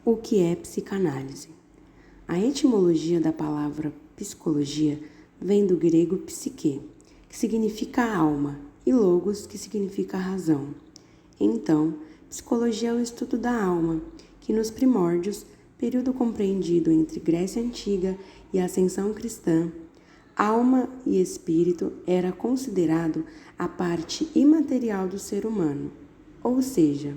O que é psicanálise? A etimologia da palavra psicologia vem do grego psique, que significa alma, e logos, que significa razão. Então, psicologia é o estudo da alma, que nos primórdios, período compreendido entre Grécia Antiga e Ascensão Cristã, alma e espírito era considerado a parte imaterial do ser humano, ou seja,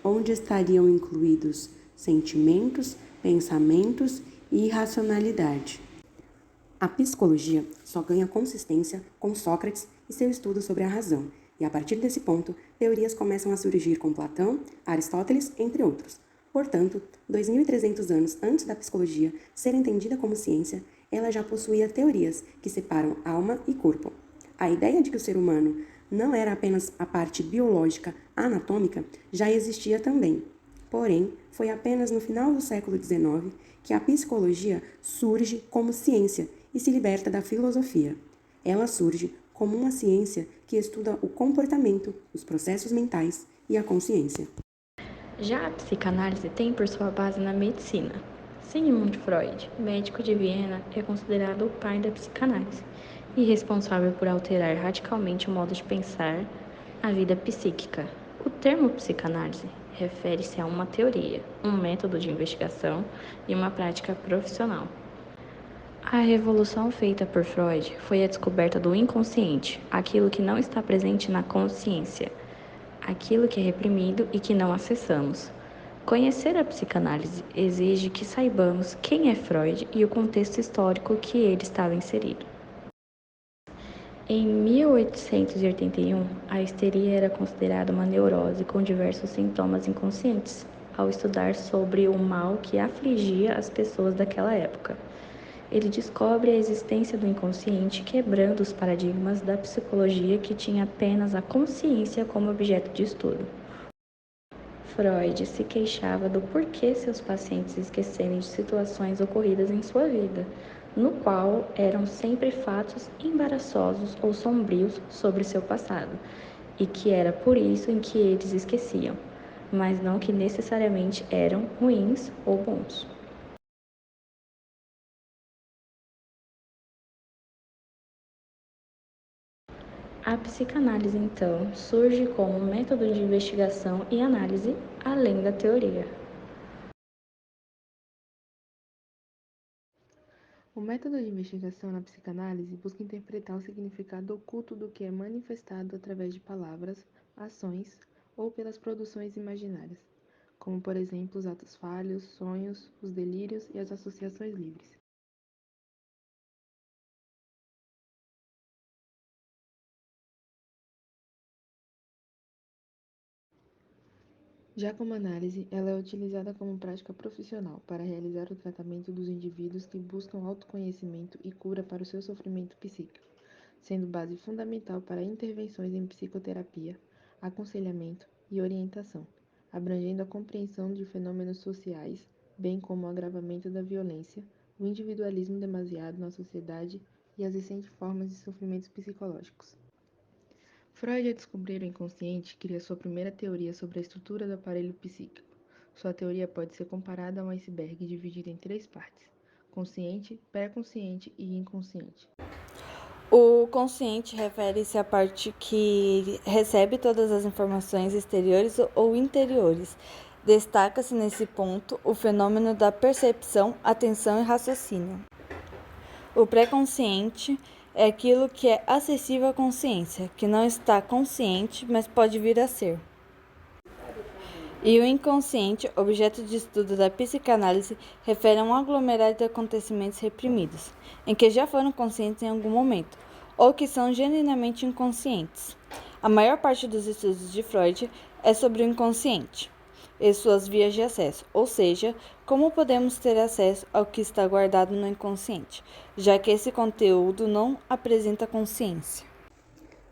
onde estariam incluídos sentimentos, pensamentos e irracionalidade. A psicologia só ganha consistência com Sócrates e seu estudo sobre a razão, e a partir desse ponto, teorias começam a surgir com Platão, Aristóteles, entre outros. Portanto, 2.300 anos antes da psicologia ser entendida como ciência, ela já possuía teorias que separam alma e corpo. A ideia de que o ser humano não era apenas a parte biológica anatômica já existia também. Porém, foi apenas no final do século XIX que a psicologia surge como ciência e se liberta da filosofia. Ela surge como uma ciência que estuda o comportamento, os processos mentais e a consciência. Já a psicanálise tem por sua base na medicina. Sigmund Freud, médico de Viena, é considerado o pai da psicanálise e responsável por alterar radicalmente o modo de pensar a vida psíquica. O termo psicanálise refere-se a uma teoria, um método de investigação e uma prática profissional. A revolução feita por Freud foi a descoberta do inconsciente, aquilo que não está presente na consciência, aquilo que é reprimido e que não acessamos. Conhecer a psicanálise exige que saibamos quem é Freud e o contexto histórico que ele estava inserido. Em 1881, a histeria era considerada uma neurose com diversos sintomas inconscientes, ao estudar sobre o mal que afligia as pessoas daquela época. Ele descobre a existência do inconsciente, quebrando os paradigmas da psicologia que tinha apenas a consciência como objeto de estudo. Freud se queixava do porquê seus pacientes esquecerem de situações ocorridas em sua vida, no qual eram sempre fatos embaraçosos ou sombrios sobre seu passado, e que era por isso em que eles esqueciam, mas não que necessariamente eram ruins ou bons. A psicanálise, então, surge como um método de investigação e análise além da teoria. O método de investigação na psicanálise busca interpretar o significado oculto do que é manifestado através de palavras, ações ou pelas produções imaginárias, como, por exemplo, os atos falhos, sonhos, os delírios e as associações livres. Já como análise, ela é utilizada como prática profissional para realizar o tratamento dos indivíduos que buscam autoconhecimento e cura para o seu sofrimento psíquico, sendo base fundamental para intervenções em psicoterapia, aconselhamento e orientação, abrangendo a compreensão de fenômenos sociais, bem como o agravamento da violência, o individualismo demasiado na sociedade e as recentes formas de sofrimentos psicológicos. Freud, ao descobrir o inconsciente, cria sua primeira teoria sobre a estrutura do aparelho psíquico. Sua teoria pode ser comparada a um iceberg dividido em 3 partes: consciente, pré-consciente e inconsciente. O consciente refere-se à parte que recebe todas as informações exteriores ou interiores. Destaca-se nesse ponto o fenômeno da percepção, atenção e raciocínio. O pré-consciente é aquilo que é acessível à consciência, que não está consciente, mas pode vir a ser. E o inconsciente, objeto de estudo da psicanálise, refere a um aglomerado de acontecimentos reprimidos, em que já foram conscientes em algum momento, ou que são genuinamente inconscientes. A maior parte dos estudos de Freud é sobre o inconsciente e suas vias de acesso, ou seja, como podemos ter acesso ao que está guardado no inconsciente, já que esse conteúdo não apresenta consciência.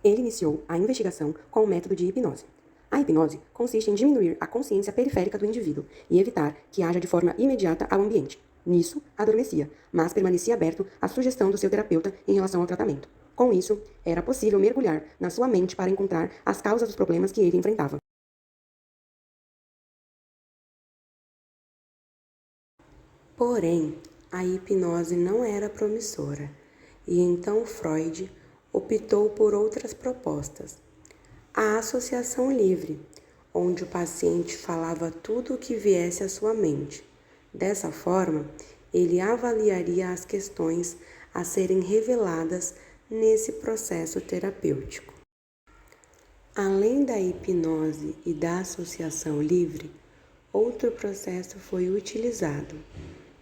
Ele iniciou a investigação com o método de hipnose. A hipnose consiste em diminuir a consciência periférica do indivíduo e evitar que haja de forma imediata ao ambiente. Nisso, adormecia, mas permanecia aberto à sugestão do seu terapeuta em relação ao tratamento. Com isso, era possível mergulhar na sua mente para encontrar as causas dos problemas que ele enfrentava. Porém, a hipnose não era promissora, e então Freud optou por outras propostas. A associação livre, onde o paciente falava tudo o que viesse à sua mente. Dessa forma, ele avaliaria as questões a serem reveladas nesse processo terapêutico. Além da hipnose e da associação livre, outro processo foi utilizado: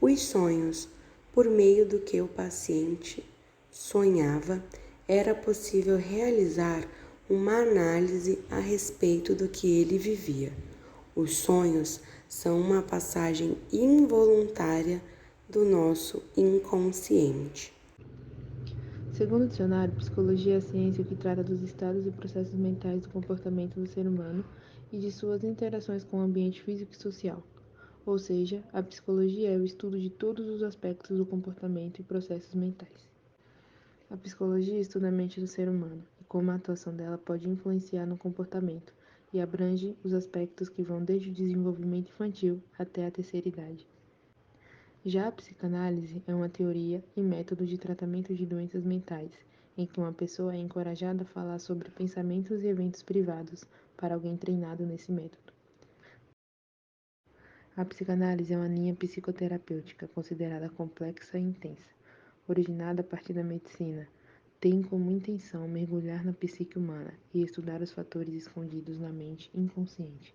os sonhos, por meio do que o paciente sonhava, era possível realizar uma análise a respeito do que ele vivia. Os sonhos são uma passagem involuntária do nosso inconsciente. Segundo o dicionário, psicologia é a ciência que trata dos estados e processos mentais do comportamento do ser humano e de suas interações com o ambiente físico e social. Ou seja, a psicologia é o estudo de todos os aspectos do comportamento e processos mentais. A psicologia estuda a mente do ser humano e como a atuação dela pode influenciar no comportamento e abrange os aspectos que vão desde o desenvolvimento infantil até a terceira idade. Já a psicanálise é uma teoria e método de tratamento de doenças mentais, em que uma pessoa é encorajada a falar sobre pensamentos e eventos privados para alguém treinado nesse método. A psicanálise é uma linha psicoterapêutica considerada complexa e intensa, originada a partir da medicina. Tem como intenção mergulhar na psique humana e estudar os fatores escondidos na mente inconsciente.